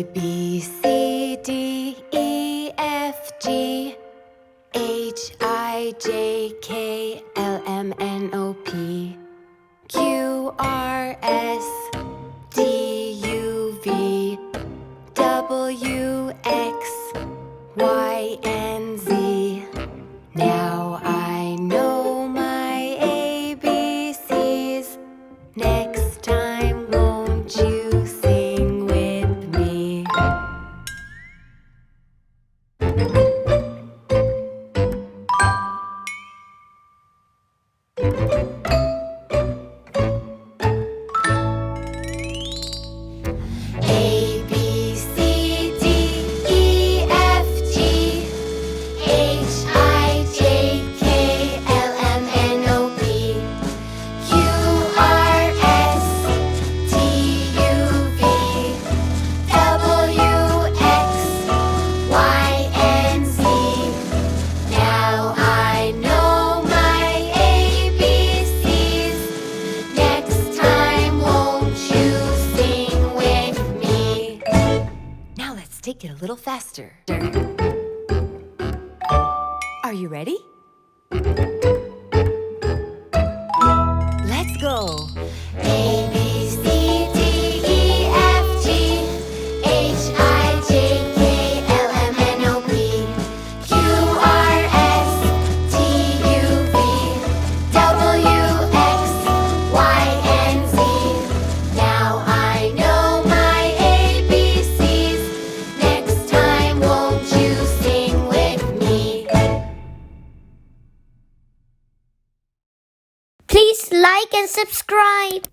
B, C, D, E, F, G, H, I, J, K, L, M, N, O, P, Q, R, S, D, U, V, W, X, Y, and Z. Now I know my ABCs. Next time, won't you sing with me? A, B, C, D, E, F, G, H, I, J, K, L, M, N, O, P, Q, R, S, T, U, V, W, X, Y, and Z. Now I know my ABCs. Next time, won't you sing with me? Now let's take it a little faster. Are you ready? Let's go. A, B, C, D, E, F, G, H, I, J, K, L, M, N, O, P, Q, R, S, T, U, V, W, X, Y, and Z. Now I know my ABCs. Next time, won't you sing with me? Please like and subscribe.